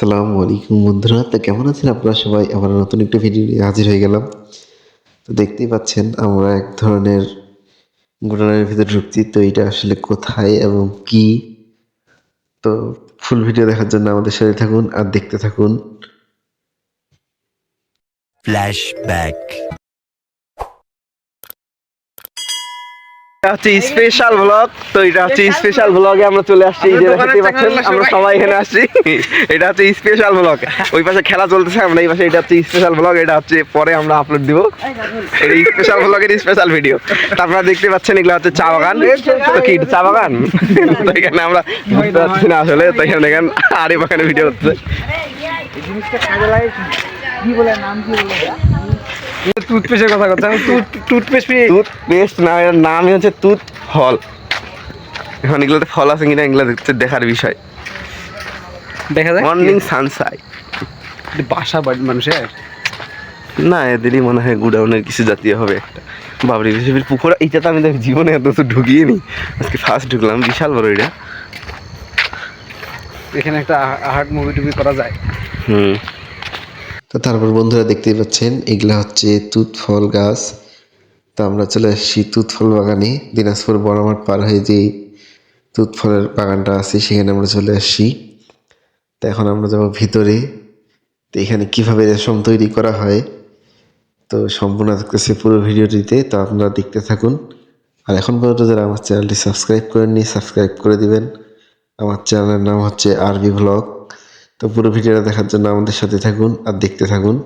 আসসালামু আলাইকুম বন্ধুরা, তো কেমন আছেন আপনারা সবাই? আবার নতুন একটা ভিডিও নিয়ে হাজির হয়ে গেলাম। তো দেখতেই পাচ্ছেন আমরা এক ধরনের ঘটনার ভিতরে ঢুকছি। তো এটা আসলে কোথায় এবং কি? তো ফুল ভিডিও দেখার জন্য আমাদের সাথে থাকুন আর দেখতে থাকুন। ফ্ল্যাশব্যাক। হচ্ছে স্পেশাল ব্লগ। তো এটা হচ্ছে স্পেশাল ব্লগে আমরা চলে আসছি। এই যে দেখতে পাচ্ছেন আমরা সবাই এখানে আসছি। এটা হচ্ছে স্পেশাল ব্লগ। ওই পাশে খেলা চলতেছে, আমরা এই পাশে। এটা হচ্ছে স্পেশাল ব্লগ, এটা হচ্ছে পরে আমরা আপলোড দিব। এটা স্পেশাল ব্লগের স্পেশাল ভিডিও। তো আপনারা দেখতে পাচ্ছেন এগুলো হচ্ছে চা বাগান। তো কি চা বাগান? তো এখানে আমরা বুঝতে পারছি না আসলে। তো এখানে দেখেন আর এই বাগানে ভিডিও হচ্ছে। টুথপেস্টের কথা কথা টুথপেস্ট না, এর নামই হচ্ছে তুত ফল। এখন এগুলোতে ফল আছে কিনা এগুলো হচ্ছে দেখার বিষয়। দেখা যায় মর্নিং সানসাইড। বাসা বাড়ির মানুষের না, এদেরই মনে হয় গুডাউনের কিছু জাতীয় হবে একটা। বাবরি রেসিপির পুকুর, এইটা তো আমি জীবনে এত কিছু ঢুকিয়ে নি, আজকে ফার্স্ট ঢুকলাম। বিশাল বড় এটা। এখানে একটা হার্ট মুভি টুভি করা যায়। তো তারপর বন্ধুরা দেখতেই পাচ্ছেন এগুলা হচ্ছে তুত ফল গাছ। তো আমরা চলে আসছি তুত ফল বাগানে। দিনাজপুর বড়মাঠ পার হয়ে যে তুত ফলের বাগানটা আছে সেখানে আমরা চলে আসছি। তো এখন আমরা যাবো ভিতরে। তো এখানে কিভাবে রেশম তৈরি করা হয় তো সম্পূর্ণ থাকতেছে পুরো ভিডিওটিতে। তো আপনারা দেখতে থাকুন। আর এখন পর্যন্ত যারা আমার চ্যানেলটি সাবস্ক্রাইব করেননি, সাবস্ক্রাইব করে দিবেন। আমার চ্যানেলের নাম হচ্ছে আরবি ভ্লগ। তো পুরো ভিডিওটা দেখার জন্য আমাদের সাথে থাকুন আর দেখতে থাকুন।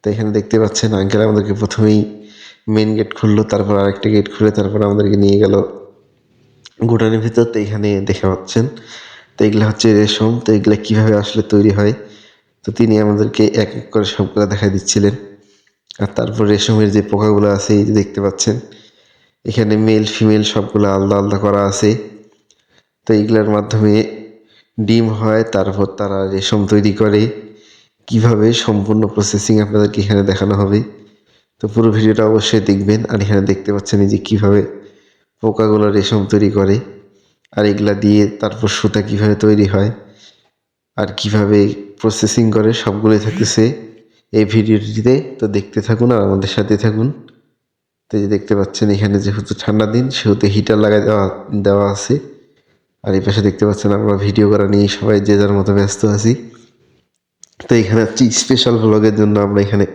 তো এখানে দেখতে পাচ্ছেন আঙ্কেল আমাদেরকে প্রথমেই মেন গেট খুললো, তারপর আরেকটা গেট খুলে তারপর আমাদেরকে নিয়ে গেল গোডাউনের ভিতর। তো এখানে দেখে পাচ্ছেন তো এগুলো হচ্ছে রেশম। তো এগুলো কীভাবে আসলে তৈরি হয় তো তিনি আমাদেরকে এক এক করে সবগুলো দেখাই দিচ্ছিলেন। আর তারপর রেশমের যে পোকাগুলো আছে এই যে দেখতে পাচ্ছেন এখানে মেল ফিমেল সবগুলো আলাদা আলাদা করা আছে। তো এইগুলোর মাধ্যমে ডিম হয়, তারপর তারা রেশম তৈরি করে। কিভাবে সম্পূর্ণ প্রসেসিং আপনাদেরকে এখানে দেখানো হবে। তো পুরো ভিডিওটা অবশ্যই দেখবেন। আর এখানে দেখতে পাচ্ছেন এই যে কীভাবে পোকাগুলো রেশম তৈরি করে, আর এগুলা দিয়ে তারপর সুতা কিভাবে তৈরি হয় আর কিভাবে প্রসেসিং করে সবগুলোই থাকতেছে এই ভিডিওটিতে। তো দেখতে থাকুন আর আমাদের সাথে থাকুন। তো এই যে দেখতে পাচ্ছেন এখানে যেহেতু ঠান্ডা দিন সেহেতু হিটার লাগাই দেওয়া আছে। আর এই পাশে দেখতে পাচ্ছেন আমরা ভিডিও করা নিয়ে সবাই যে যার মতো ব্যস্ত আছি। তো এখানে হচ্ছে স্পেশাল ভ্লগের জন্য আমরা এখানে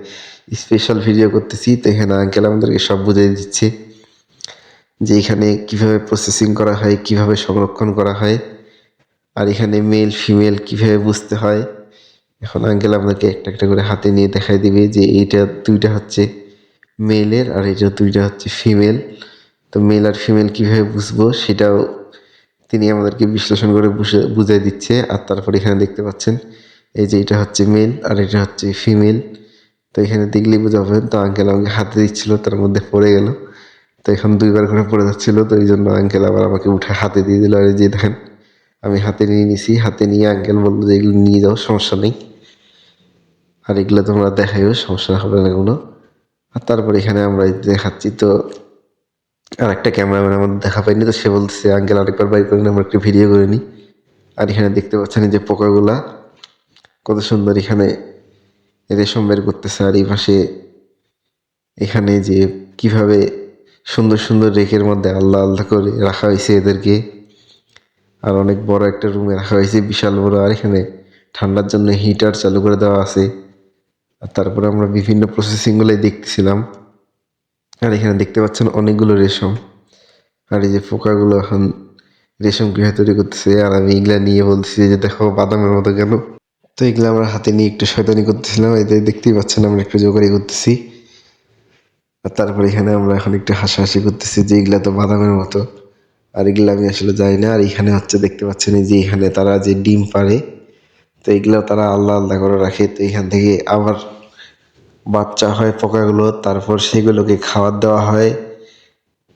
স্পেশাল ভিডিও করতেছি। তো এখানে আঙ্কেল আমাদেরকে সব বুঝিয়ে দিচ্ছে যে এখানে কিভাবে প্রসেসিং করা হয়, কিভাবে সংরক্ষণ করা হয়, আর এখানে মেল ফিমেল কিভাবে বুঝতে হয়। এখন আঙ্কেল আপনাকে একটা একটা করে হাতে নিয়ে দেখাই দিবে যে এইটা দুইটা হচ্ছে মেলের আর এটা দুইটা হচ্ছে ফিমেল। তো মেল আর ফিমেল কীভাবে বুঝবো সেটাও তিনি আমাদেরকে বিশ্লেষণ করে বুঝিয়ে দিচ্ছে। আর তারপর এখানে দেখতে পাচ্ছেন এই যে এটা হচ্ছে মেল আর এটা হচ্ছে ফিমেল। তো এখানে দেখলেই বুঝাবেন। তো আঙ্কেল আমাকে হাতে দিচ্ছিল, তার মধ্যে পড়ে গেল। তো এখন দুইবার করে পড়ে যাচ্ছিল। তো এই জন্য আঙ্কেল আবার আমাকে উঠে হাতে দিয়ে দিল। আর এই যে দেখেন আমি হাতে নিয়ে নিছি। হাতে নিয়ে আঙ্কেল বললো যে এগুলো নিয়ে যাও, সমস্যা নেই, আর এগুলো তোমরা দেখাইও, সমস্যা হবে না কোনো। আর তারপর এখানে আমরা দেখাচ্ছি। তো আর একটা ক্যামেরাম্যান আমাদের দেখা পাইনি। তো সে বলতেছে আঙ্কেল আরেকবার বাইর করে আমরা একটু ভিডিও করে নিই। আর এখানে দেখতে পাচ্ছেন এই যে পোকাগুলা কত সুন্দর এখানে রেশম বের করতেছে। আর এই পাশে এখানে যে কিভাবে সুন্দর সুন্দর রেকের মধ্যে আল্লাহ আল্লাহ করে রাখা হয়েছে এদেরকে। আর অনেক বড় একটা রুমে রাখা হয়েছে, বিশাল বড়। আর এখানে ঠান্ডার জন্য হিটার চালু করে দেওয়া আছে। আর তারপরে আমরা বিভিন্ন প্রসেসিংগুলোই দেখতেছিলাম। আর এখানে দেখতে পাচ্ছেন অনেকগুলো রেশম। আর এই যে পোকাগুলো এখন রেশম কীভাবে তৈরি করতেছে। আর আমি এগুলা নিয়ে বলতেছি যে দেখো বাদামের মতো কেন। তো এগুলো আমরা হাতে নিয়ে একটু শয়তানি করতেছিলাম। এই যে দেখতেই পাচ্ছেন আমরা একটু জোগাড়ি করতেছি। আর তারপরে এখানে আমরা এখন একটু হাসাহাসি করতেছি যে এগুলা তো বাদামের মতো, আর এগুলো আমি আসলে যাই না। আর এখানে হচ্ছে দেখতে পাচ্ছেন এই যে এখানে তারা যে ডিম পারে, তো এগুলো তারা আলাদা আলাদা করে রাখে। তো এখান থেকে আবার বাচ্চা হয় পোকাগুলো, তারপর সেগুলোকে খাবার দেওয়া হয়।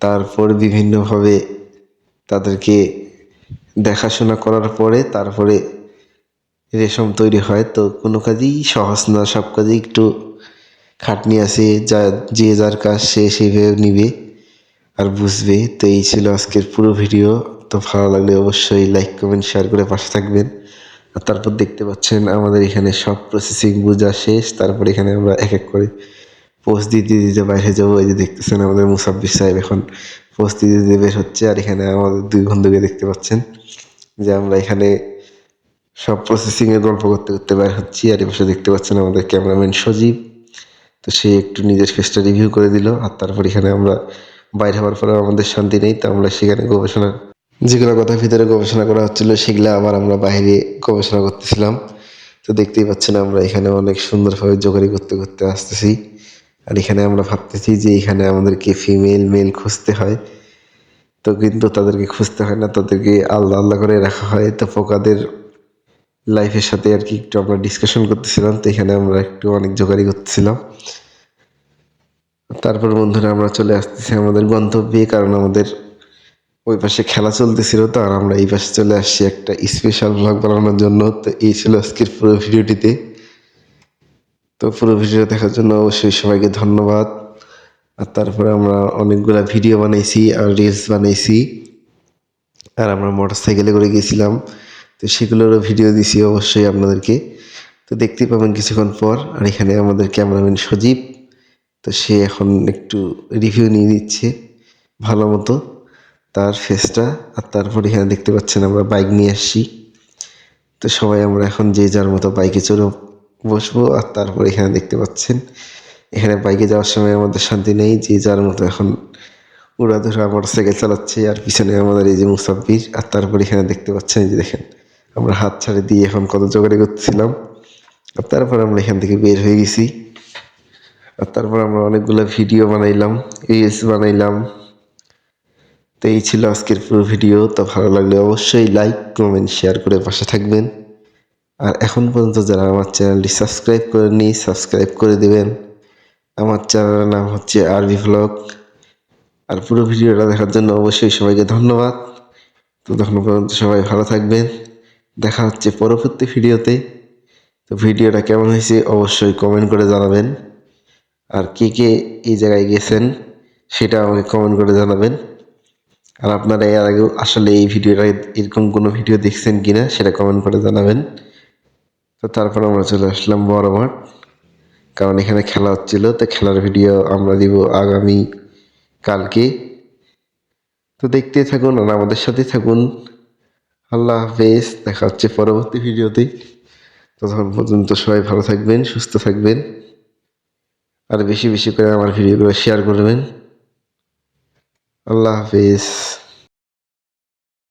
তারপর বিভিন্নভাবে তাদেরকে দেখাশোনা করার পরে তারপরে রেশম তৈরি হয়। তো কোনো কাজই সহজ না, সব কাজেই একটু খাটনি আছে। যে যার কাজ সে সেভাবে নিবে আর বুঝবে। তো এই ছিল আজকের পুরো ভিডিও। তো ভালো লাগলে অবশ্যই লাইক কমেন্ট শেয়ার করে পাশে থাকবেন। আর তারপর দেখতে পাচ্ছেন আমাদের এখানে সব প্রসেসিং বোঝা শেষ। তারপর এখানে আমরা এক এক করে পোস্ট দিতে দিতে বাইরে যাবো। এই যে দেখতেছেন আমাদের মুসাব্বির সাহেব এখন পোস্ট দিতে দিতে বের হচ্ছে। আর এখানে আমাদের দুই বন্ধুকে দেখতে পাচ্ছেন যে আমরা এখানে সব প্রসেসিং এর গল্প করতে করতে বের হচ্ছি। আর এই পাশে দেখতে পাচ্ছেন আমাদের ক্যামেরাম্যান সজীব, তো সে একটু নিজের ফেসটা রিভিউ করে দিল। আর তারপর এখানে আমরা বাইরে হওয়ার পরে আমাদের শান্তি নেই, তো আমরা সেখানে গবেষণা, যেগুলো কথা ভিতরে গবেষণা করা হচ্ছিল সেগুলো আবার আমরা বাইরে গবেষণা করতেছিলাম। তো দেখতেই পাচ্ছেন আমরা এখানে অনেক সুন্দরভাবে জোগাড়ি করতে করতে আসতেছি। আর এখানে আমরা ভাবতেছি যে এখানে আমাদেরকে ফিমেল মেল খুঁজতে হয়, তো কিন্তু তাদেরকে খুঁজতে হয় না, তাদেরকে আলাদা আলাদা করে রাখা হয়। তো পোকাদের লাইফের সাথে আর কি একটু আমরা ডিসকাশন করতেছিলাম। তো এখানে আমরা একটু অনেক জোগাড়ি করতেছিলাম। তারপর বন্ধুরা আমরা চলে আসতেছি আমাদের গন্তব্যে, কারণ আমাদের ওই পাশে খেলা চলতেছিল। তো আর আমরা এই পাশে চলে আসছি একটা স্পেশাল ব্লগ বানানোর জন্য। তো এই ছিল আজকের পুরো ভিডিওটিতে। তো পুরো ভিডিও দেখার জন্য অবশ্যই সবাইকে ধন্যবাদ। আর তারপরে আমরা অনেকগুলা ভিডিও বানাইছি আর রিলস বানাইছি। আর আমরা মোটর সাইকেলে করে গেছিলাম, তো সেগুলোরও ভিডিও দিছি অবশ্যই আপনাদেরকে। তো দেখতেই পাবেন কিছুক্ষণ পর। আর এখানে আমাদের ক্যামেরাম্যান সজীব, তো সে এখন একটু রিভিউ নিয়ে নিচ্ছে ভালো মতো তার ফেসটা। আর তারপর এখানে দেখতে পাচ্ছেন আমরা বাইক নিয়ে আসছি। তো সবাই আমরা এখন যে যার মতো বাইকে চড়ে বসবো। আর তারপর এখানে দেখতে পাচ্ছেন এখানে বাইকে যাওয়ার সময় আমাদের শান্তি নেই, যে যার মতো এখন উড়াধুরা মোটর সাইকেল চালাচ্ছে। আর পিছনে আমাদের এই যে মুসাফির। আর তারপর এখানে দেখতে পাচ্ছেন এই যে দেখেন আমরা হাত ছাড়ে দিয়ে এখন কত জোগাড়ি করতেছিলাম। আর তারপর আমরা এখান থেকে বের হয়ে গেছি। আর তারপর আমরা অনেকগুলো ভিডিও বানাইলাম, রিলস বানাইলাম। তো এই ছিল আজকের পুরো ভিডিও। তো ভালো লাগলে অবশ্যই লাইক কমেন্ট শেয়ার করে পাশে থাকবেন। আর এখন পর্যন্ত যারা আমার চ্যানেলটি সাবস্ক্রাইব করেননি সাবস্ক্রাইব করে দেবেন। আমার চ্যানেলের নাম হচ্ছে আরবি ভ্লগ। আর পুরো ভিডিওটা দেখার জন্য অবশ্যই সবাইকে ধন্যবাদ। তো তখন পর্যন্ত সবাই ভালো থাকবেন, দেখা হচ্ছে পরবর্তী ভিডিওতে। তো ভিডিওটা কেমন হয়েছে অবশ্যই কমেন্ট করে জানাবেন। আর কে কে এই জায়গায় গেছেন সেটা আমাকে কমেন্ট করে জানাবেন। আর আপনারা এর আগেও আসলে এই ভিডিওটা এরকম কোনো ভিডিও দেখছেন কিনা সেটা কমেন্ট করে জানাবেন। তো তারপর আমরা চলে আসলাম বড় মাঠ, কারণ এখানে খেলা হচ্ছিল। তো খেলার ভিডিও আমরা দিব আগামী কালকে। তো দেখতে থাকুন আর আমাদের সাথে থাকুন। আল্লাহ হাফেজ, দেখা হচ্ছে পরবর্তী ভিডিওতে। ততক্ষণ পর্যন্ত সবাই ভালো থাকবেন, সুস্থ থাকবেন। আর বেশি বেশি করে আমার ভিডিওগুলো শেয়ার করবেন। আল্লাহ হাফেজ।